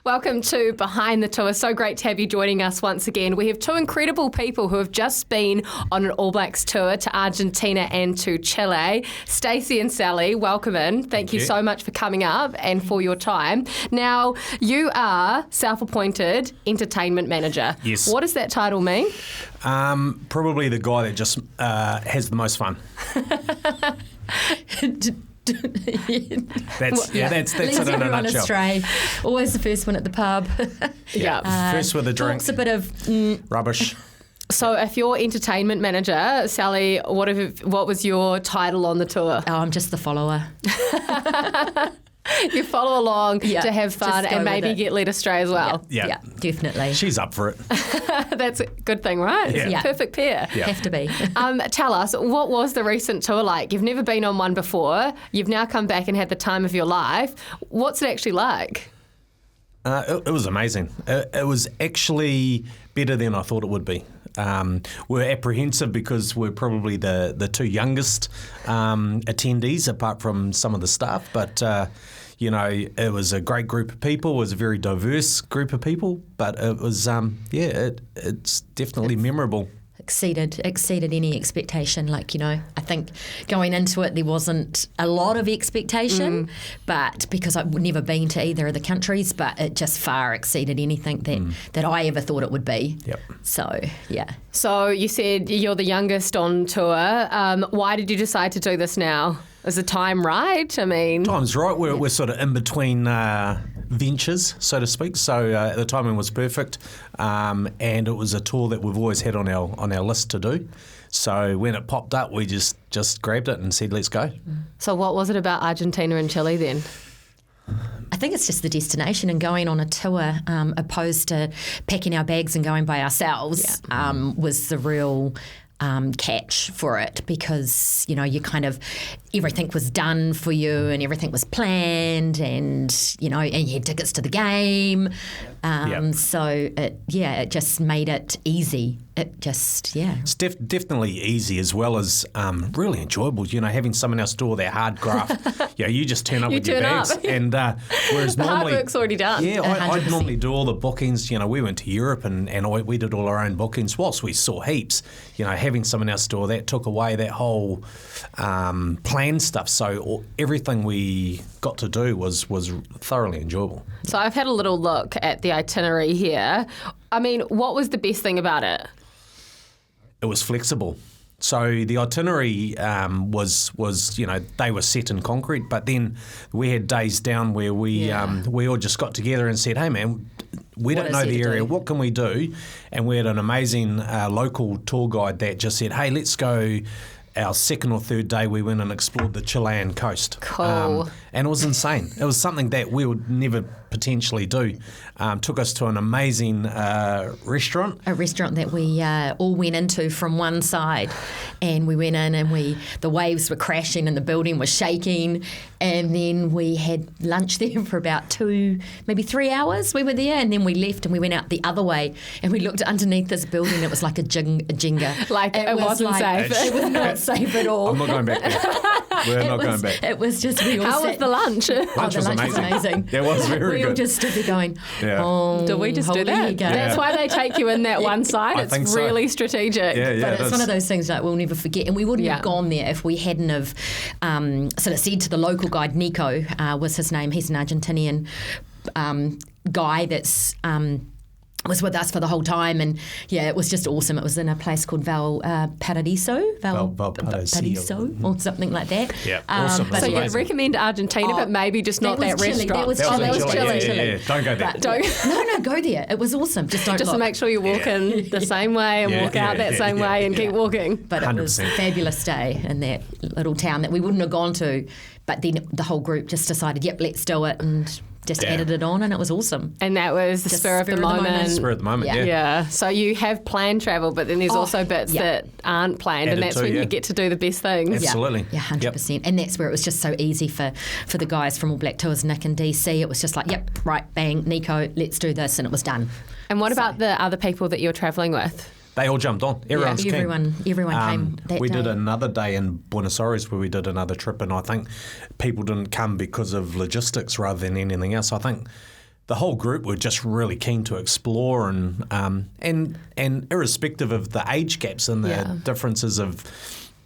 Welcome to Behind the Tour. So great to have you joining us once again. We have two incredible people who have just been on an All Blacks tour to Argentina and to Chile. Stacey and Sally, welcome in. Thank you so much for coming up and for your time. Now, you are self-appointed entertainment manager. Yes. What does that title mean? Probably the guy that just has the most fun. That's it in a nutshell. Astray. Always the first one at the pub. First with a drink. Talks a bit of rubbish. So if you're entertainment manager, Sally, what was your title on the tour? Oh, I'm just the follower. You follow along to have fun and maybe get led astray as well. Yeah, definitely. She's up for it. That's a good thing, right? Yeah. Perfect pair. Yeah. Have to be. Tell us, what was the recent tour like? You've never been on one before. You've now come back and had the time of your life. What's it actually like? It was amazing. It was actually better than I thought it would be. We're apprehensive because we're probably the two youngest attendees apart from some of the staff, but it was a great group of people. It was a very diverse group of people, but it was it's definitely memorable. Exceeded any expectation. I think going into it there wasn't a lot of expectation, but because I've never been to either of the countries, but it just far exceeded anything that I ever thought it would be. Yep. So, yeah. So you said you're the youngest on tour. Why did you decide to do this now? Is the time right? I mean... Time's right. We're sort of in between ventures, so to speak. So the timing was perfect, and it was a tour that we've always had on our list to do. So when it popped up, we just grabbed it and said, let's go. So what was it about Argentina and Chile then? I think it's just the destination and going on a tour opposed to packing our bags and going by ourselves was the real... catch for it, because you kind of everything was done for you and everything was planned, and you had tickets to the game, so it just made it easy. It's definitely easy, as well as really enjoyable. Having someone else do all that hard graft. You just turn up with your bags, and whereas the normally hard work's already done. Yeah, I'd normally do all the bookings. We went to Europe and we did all our own bookings. Whilst we saw heaps, having someone else do all that took away that whole plan stuff. So everything we got to do was thoroughly enjoyable. So I've had a little look at the itinerary here. I mean, what was the best thing about it? It was flexible. So the itinerary was they were set in concrete, but then we had days down where we all just got together and said, hey man, we don't know the area, what can we do? And we had an amazing local tour guide that just said, hey, let's go. Our second or third day, we went and explored the Chilean coast. Cool. And it was insane. It was something that we would never potentially do. Took us to an amazing restaurant. A restaurant that we all went into from one side, and we went in and the waves were crashing and the building was shaking, and then we had lunch there for about 2, maybe 3 hours. We were there, and then we left and we went out the other way and we looked underneath this building. It was like a Jenga. Like it wasn't safe. It was not safe at all. I'm not going back there. We're not going back. It was just we all How was the lunch? Lunch was amazing. It was very good. We all just stood there going, did we just do that? That's why they take you in that one side. It's really strategic. But it's one of those things that we'll never forget. And we wouldn't have gone there if we hadn't have sort of said to the local guide, Nico was his name. He's an Argentinian guy that's... was with us for the whole time, and it was just awesome. It was in a place called Valparaiso or something like that. Yeah, awesome. So you'd recommend Argentina, but maybe just not that restaurant. That was Chile. Yeah. Don't go there. No, go there. It was awesome. Just don't just look. to make sure you walk in the same way and walk out that same way and keep walking. But 100%. it was a fabulous day in that little town that we wouldn't have gone to, but then the whole group just decided, let's do it, and just added it on, and it was awesome. And that was the spur of the moment. Spur of the moment, yeah. So you have planned travel, but then there's also bits that aren't planned, and that's when you get to do the best things. Absolutely. Yeah, 100%. And that's where it was just so easy for the guys from All Black Tours, Nick and DC. It was just like, right, bang, Nico, let's do this, and it was done. And what about the other people that you're travelling with? They all jumped on. Everyone came that we day. did another day in Buenos Aires where we did another trip, and I think people didn't come because of logistics rather than anything else. I think the whole group were just really keen to explore and irrespective of the age gaps and the differences of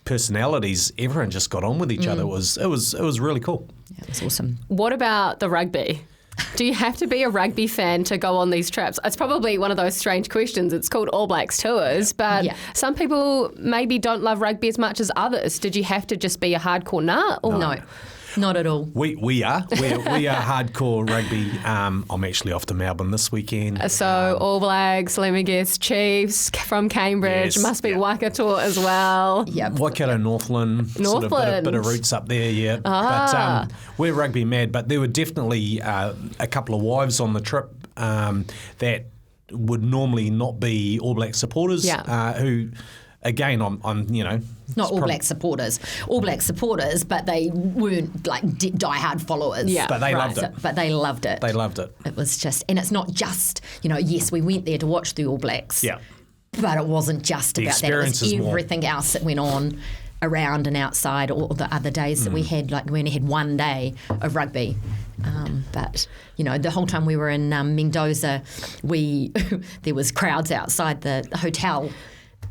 personalities, everyone just got on with each other. It was really cool. Yeah, it was awesome. What about the rugby? Do you have to be a rugby fan to go on these trips? It's probably one of those strange questions. It's called All Blacks Tours, but some people maybe don't love rugby as much as others. Did you have to just be a hardcore nut? Or? No. Not at all. We are hardcore rugby. I'm actually off to Melbourne this weekend. So All Blacks, let me guess, Chiefs from Cambridge, Yes, must be Waikato as well. Yeah. Waikato, Northland. Sort of bit of roots up there, yeah. But we're rugby mad, but there were definitely a couple of wives on the trip that would normally not be All Black supporters who... Again, I'm not All Black supporters. All Black supporters, but they weren't like diehard followers. Yeah, but they loved it. But they loved it. They loved it. It was just, and it's not just, yes, we went there to watch the All Blacks. Yeah. But it wasn't just about that. It was everything else that went on around and outside all the other days that we had. Like we only had one day of rugby. But the whole time we were in Mendoza, there was crowds outside the hotel.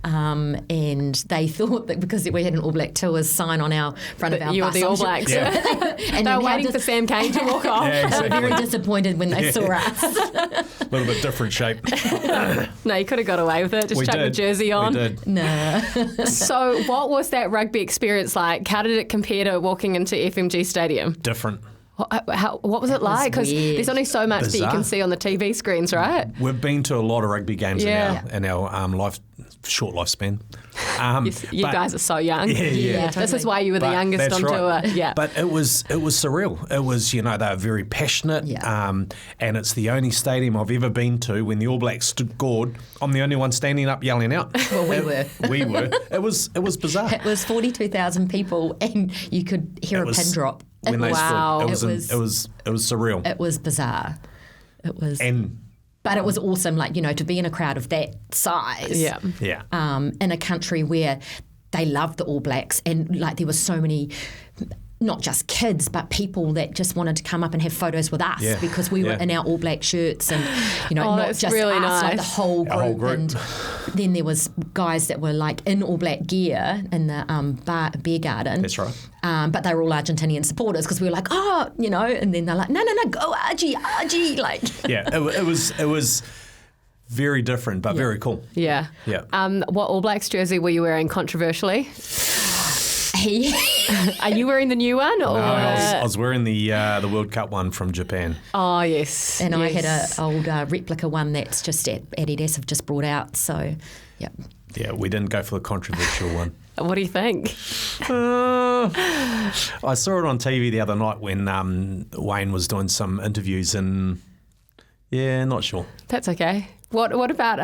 And they thought that because we had an All Black Tours sign on our front of our you bus. were the All Blacks. And they were waiting for Sam Cane to walk off. Yeah, exactly. They were very disappointed when they saw us. A little bit different shape. No, you could have got away with it. Just chuck the jersey on. We did. No. So what was that rugby experience like? How did it compare to walking into FMG Stadium? Different. What was it like? Because there's only so much that you can see on the TV screens, right? We've been to a lot of rugby games in our short lifespan. You guys are so young. Yeah. This is why you were the youngest on tour. Yeah. But it was surreal. It was, they were very passionate. Yeah. And it's the only stadium I've ever been to when the All Blacks scored. I'm the only one standing up yelling out. Well, we were. We were. It was bizarre. It was 42,000 people, and you could hear a pin drop. When they Wow. scored. It was surreal. It was bizarre. It was. But it was awesome, to be in a crowd of that size. Yeah. Yeah. In a country where they loved the All Blacks, and there were so many, not just kids, but people that just wanted to come up and have photos with us because we were in our All Black shirts, and not just really us, nice. the whole group. Our whole group. And then there was guys that were in All Black gear in the beer garden. That's right. But they were all Argentinian supporters because we were like, and then they're like, no, go Argie. Yeah, it was very different, but very cool. Yeah. Yeah. What All Blacks jersey were you wearing controversially? Are you wearing the new one? Or? No, I was wearing the World Cup one from Japan. Oh, yes. And I had an old replica one that's just Adidas have just brought out. So, yeah. Yeah, we didn't go for the controversial one. What do you think? I saw it on TV the other night when Wayne was doing some interviews, and not sure. That's okay. What about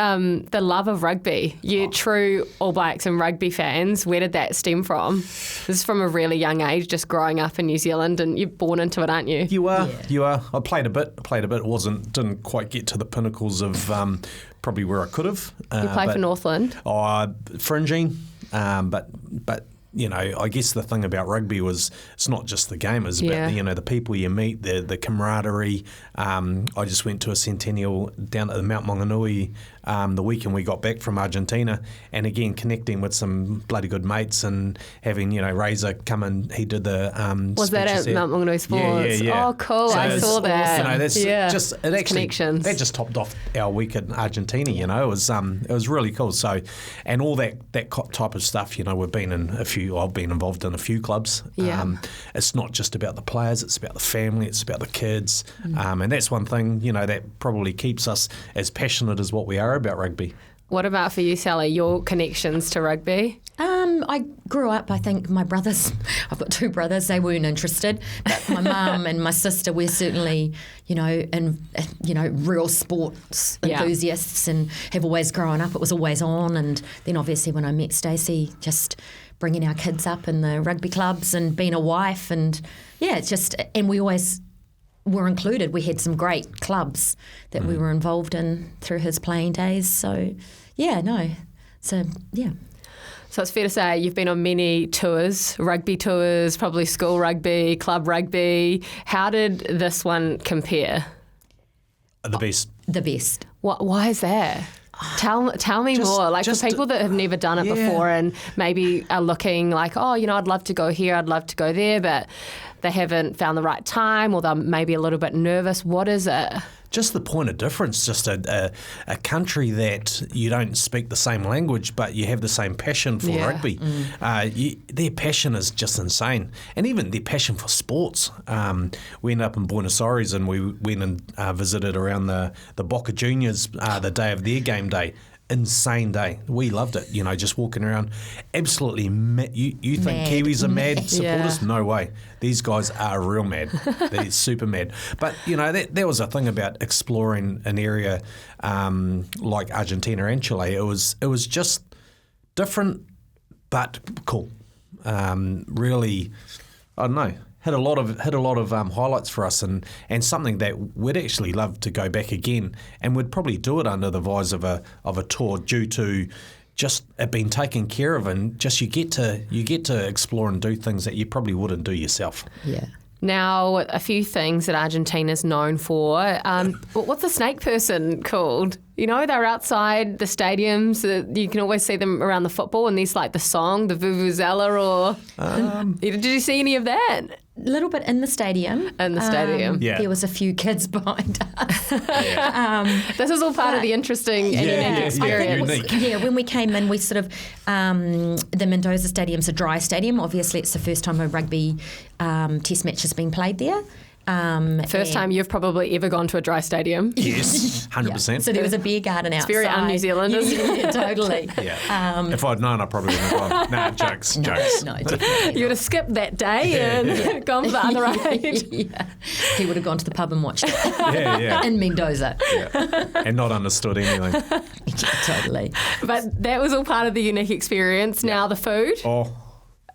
the love of rugby? You true All Blacks and rugby fans, where did that stem from? This is from a really young age, just growing up in New Zealand, and you're born into it, aren't you? You are. I played a bit. It didn't quite get to the pinnacles of probably where I could have. You played for Northland? Fringing, but I guess the thing about rugby was it's not just the game, it's about the people you meet, the camaraderie. I just went to a centennial down at the Mount Maunganui the weekend we got back from Argentina, and again connecting with some bloody good mates and having Razor come and he did the was that at Mount Maunganui Sports? Yeah. Oh, cool! So I saw that. That's just it actually connections. That just topped off our week in Argentina. It was really cool. So, and all that type of stuff. We've been in a few. I've been involved in a few clubs. Yeah. It's not just about the players, it's about the family, it's about the kids. And that's one thing, that probably keeps us as passionate as what we are about rugby. What about for you, Sally, your connections to rugby? I grew up, I think my brothers, I've got two brothers, they weren't interested. But my mum and my sister were certainly, real sports enthusiasts and have always grown up. It was always on. And then obviously when I met Stacey, just bringing our kids up in the rugby clubs and being a wife. And it's just, and we always were included. We had some great clubs that we were involved in through his playing days. So, So it's fair to say you've been on many tours, rugby tours, probably school rugby, club rugby. How did this one compare? The best. The best. Why is that? Tell me more. Like for people that have never done it before and maybe are looking like, oh, I'd love to go here, I'd love to go there, but they haven't found the right time or they're maybe a little bit nervous. What is it? Just the point of difference, just a country that you don't speak the same language, but you have the same passion for rugby. Their passion is just insane. And even their passion for sports. We ended up in Buenos Aires and we went and visited around the Boca Juniors the day of their game day. Insane day. We loved it, just walking around. Absolutely mad. You think Kiwis are mad supporters? Yeah. No way. These guys are real mad. They're super mad. But, that was a thing about exploring an area like Argentina and Chile. It was just different but cool. Really, I don't know. Had a lot of highlights for us and something that we'd actually love to go back again, and we'd probably do it under the vise of a tour due to just it being taken care of, and just you get to explore and do things that you probably wouldn't do yourself. Yeah. Now, a few things that Argentina's known for. What's the snake person called? They're outside the stadiums. You can always see them around the football, and there's like the song, the Vuvuzela, or... Did you see any of that? A little bit in the stadium. In the stadium. There was a few kids behind us. This is all part of the interesting and unique experience. When we came in, we sort of, the Mendoza Stadium's a dry stadium. Obviously, it's the first time a rugby test match has been played there. First time you've probably ever gone to a dry stadium. Yes, 100%. So there was a beer garden outside. It's very un-New Zealand, isn't it? Yeah, totally. If I'd known, I probably wouldn't have gone. Nah, jokes. No, definitely you would have skipped that day and gone for the other eight. He would have gone to the pub and watched it. In Mendoza. And not understood anything. Totally. But that was all part of the unique experience. Now the food.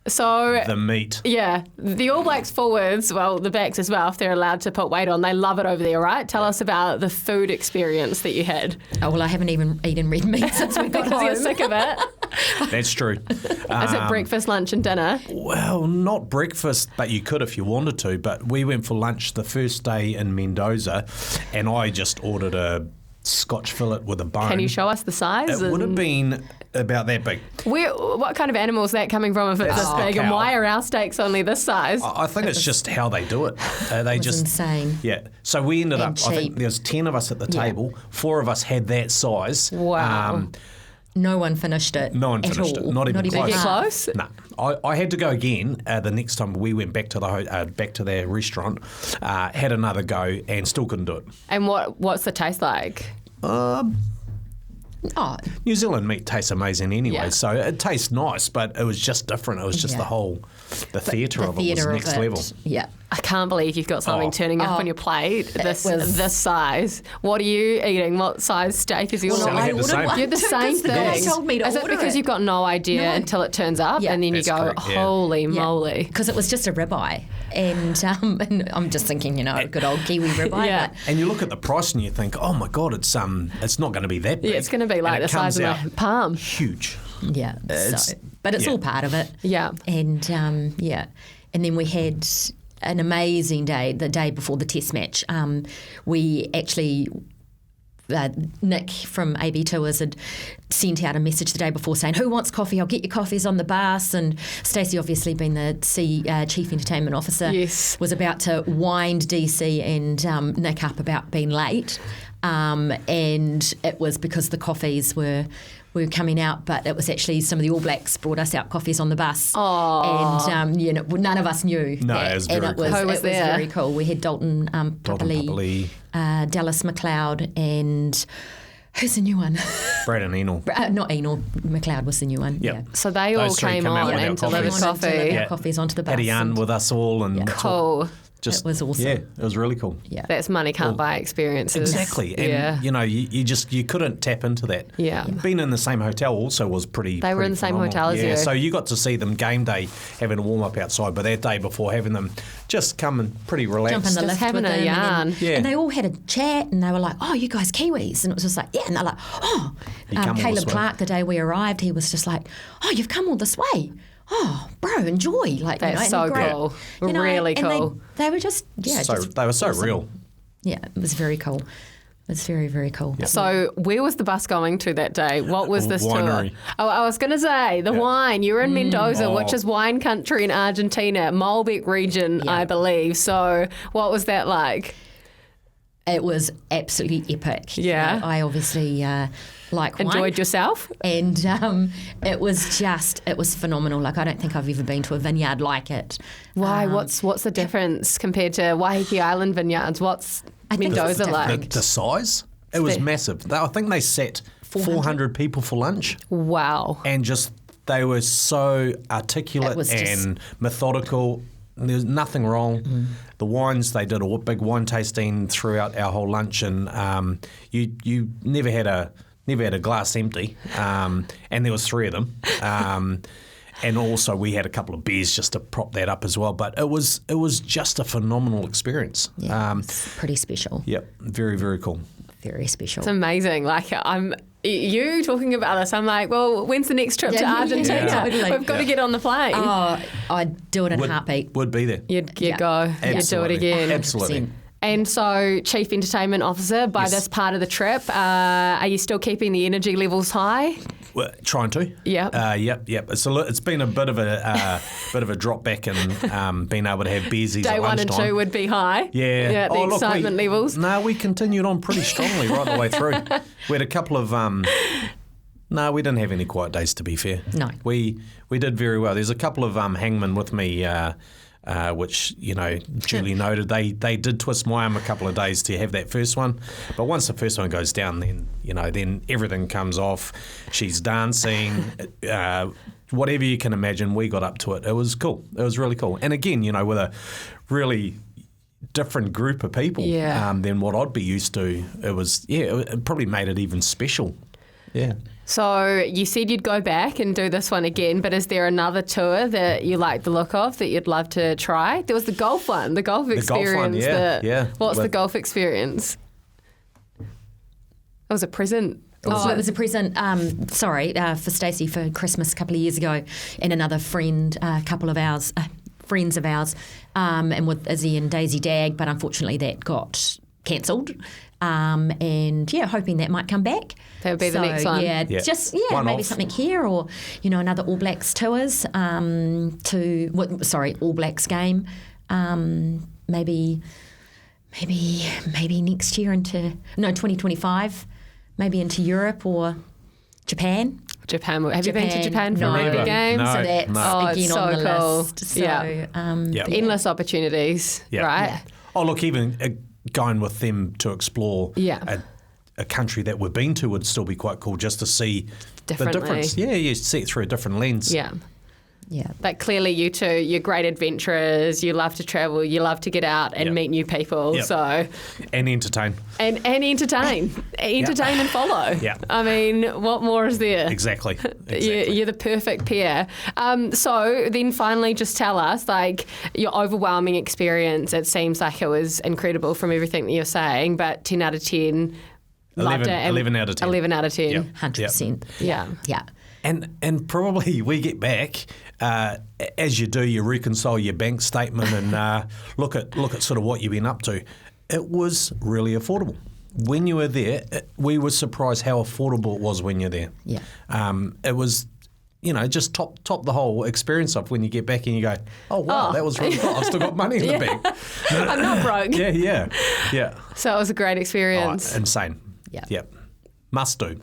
So the meat. Yeah. The All Blacks forwards, well, the backs as well, if they're allowed to put weight on, they love it over there, right? Tell us about the food experience that you had. Oh, well, I haven't even eaten red meat since we got home. You're sick of it. That's true. Is it breakfast, lunch and dinner? Well, not breakfast, but you could if you wanted to. But we went for lunch the first day in Mendoza, and I just ordered a Scotch fillet with a bone. Can you show us the size? It would have been about that big. What kind of animal is that coming from if it's this big? And why are our steaks only this size? I think it's just how they do it. They just insane. Yeah. So we ended up, cheap. I think there's 10 of us at the table. 4 of us had that size. Wow. No one finished it. No one finished it. Not even close. Did you get close? No. I had to go again the next time we went back to the restaurant, had another go, and still couldn't do it. And what's the taste like? New Zealand meat tastes amazing anyway, so it tastes nice, but it was just different. It was just the theatre of it was next level. Yeah. I can't believe you've got something turning up on your plate this size. What are you eating? What size steak is yours? Well, I had the same. You're the same thing. The guy told me to is it order because you've got no idea until it turns up and then you go, correct, holy moly. Because it was just a ribeye. And I'm just thinking, a good old Kiwi ribeye. Yeah. And you look at the price and you think, oh my God, it's not going to be that big. Yeah, it's going to be like the size of my palm. Huge. Yeah. But it's all part of it. Yeah. And and then we had an amazing day, the day before the test match. We actually, Nick from AB Tours had sent out a message the day before saying, who wants coffee? I'll get your coffees on the bus. And Stacey, obviously being the Chief Entertainment Officer, was about to wind DC and Nick up about being late. And it was because the coffees were coming out, but it was actually some of the All Blacks brought us out coffees on the bus. And none of us knew. No, that. it was very cool. Who was there? Very cool. We had Dalton Papali, Dallas McLeod, and who's the new one? Braden Enel. Not Enel. McLeod was the new one. Yep. Yeah. So they all came on and delivered coffee. Coffees onto the bus. Had a yarn with us all and cool. It was awesome. Yeah, it was really cool. Yeah. That's money can't buy experiences. Exactly. And, you couldn't tap into that. Yeah. Being in the same hotel also was pretty They were in the same hotel as you. So you got to see them game day having a warm-up outside, but that day before having them just come and pretty relaxed. Jump in the lift having with a them yarn. And they all had a chat and they were like, oh, you guys Kiwis? And it was just like, yeah. And they're like, oh. Caleb Clark, the day we arrived, he was just like, oh, you've come all this way. Oh, bro, enjoy. That's so cool. Really cool. They were just, they were so awesome. real. Yeah, it was very cool. It's very, very cool. Yep. So where was the bus going to that day? What was this Winery. tour? Oh, I was going to say, the wine. You're in Mendoza, which is wine country in Argentina, Malbec region, I believe. So what was that like? It was absolutely epic. Yeah. You know, I obviously like wine. Enjoyed yourself? And it was phenomenal. Like, I don't think I've ever been to a vineyard like it. Why? What's the difference compared to Waiheke Island vineyards? What's Mendoza like? The size? It was massive. I think they sat 400 people for lunch. Wow. And just, they were so articulate and methodical. There's nothing wrong. The wines, they did a big wine tasting throughout our whole lunch, and you never had a glass empty, and there was 3 of them. And also we had a couple of beers just to prop that up as well. But it was just a phenomenal experience. Yeah, it's pretty special. Yep, very, very cool. Very special. It's amazing. Like, you talking about this, I'm like, well, when's the next trip to Argentina? Yeah, totally. We've got to get on the plane. Oh, I'd do it in a heartbeat. Would be there. You'd go. Absolutely. You'd do it again. Absolutely. And so, Chief Entertainment Officer, by this part of the trip, are you still keeping the energy levels high? Well, trying to. Yep. Yep. It's been a bit of a drop back in being able to have beersies Day at 1 and lunchtime. 2 would be high. Yeah. The excitement levels. No, we continued on pretty strongly right the way through. We had a couple of. No, we didn't have any quiet days, to be fair. No. We did very well. There's a couple of hangmen with me. Which, duly noted, they did twist my arm a couple of days to have that first one. But once the first one goes down, then everything comes off. She's dancing, whatever you can imagine, we got up to it. It was cool. It was really cool. And again, with a really different group of people than what I'd be used to. It probably made it even special. Yeah. So you said you'd go back and do this one again, but is there another tour that you like the look of that you'd love to try? There was the golf one, the golf experience. Golf one, yeah. What's the golf experience? It was a present. It was a present, for Stacey for Christmas a couple of years ago, and another friend, friends of ours, and with Izzy and Daisy Dag, but unfortunately that got cancelled. Hoping that might come back. That would be the next one. Maybe something here, or another All Blacks tours All Blacks game. Maybe next year 2025. Maybe into Europe or Japan. Have you been to Japan for rugby games? No, so that's again so on the cool. list. So, endless opportunities, right? Yeah. Oh, look, even going with them to explore a country that we've been to would still be quite cool, just to see the difference. Yeah, you see it through a different lens. Yeah. Yeah. But clearly you two, you're great adventurers, you love to travel, you love to get out and meet new people. Yep. So and entertain. And entertain. Entertain and follow. Yeah. I mean, what more is there? Exactly. You're the perfect pair. So then finally just tell us, like, your overwhelming experience. It seems like it was incredible from everything that you're saying, but 10 out of 10, loved it. 11 out of 10. 11 out of 10. Yep. 100%. Yeah. Yeah. And probably we get back, as you do, you reconcile your bank statement and look at sort of what you've been up to. It was really affordable. When you were there, we were surprised how affordable it was when you're there. Yeah. It was, just top the whole experience off when you get back and you go, oh, wow, that was really cool. I've still got money in the bank. I'm not broke. Yeah. So it was a great experience. Insane. Yeah. Yep. Must do.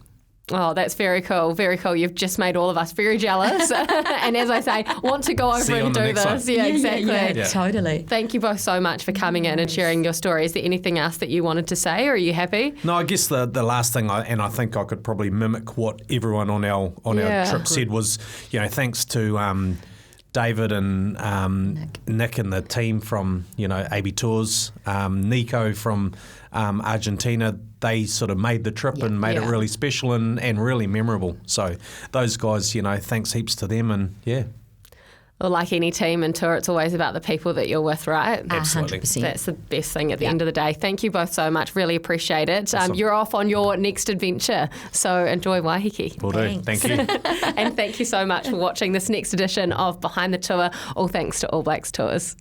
Oh, that's very cool. Very cool. You've just made all of us very jealous. And as I say, want to go over and do this. Yeah, exactly. Yeah, totally. Thank you both so much for coming in and sharing your story. Is there anything else that you wanted to say, or are you happy? No, I guess the last thing, I think I could probably mimic what everyone on our trip said was, thanks to David and Nick and the team from AB Tours, Nico from Argentina. They sort of made the trip and made it really special and really memorable. So those guys, thanks heaps to them, and Well, like any team and tour, it's always about the people that you're with, right? Absolutely. 100%. That's the best thing at the end of the day. Thank you both so much. Really appreciate it. Awesome. You're off on your next adventure, so enjoy Waiheke. Will do. Thank you. And thank you so much for watching this next edition of Behind the Tour. All thanks to All Blacks Tours.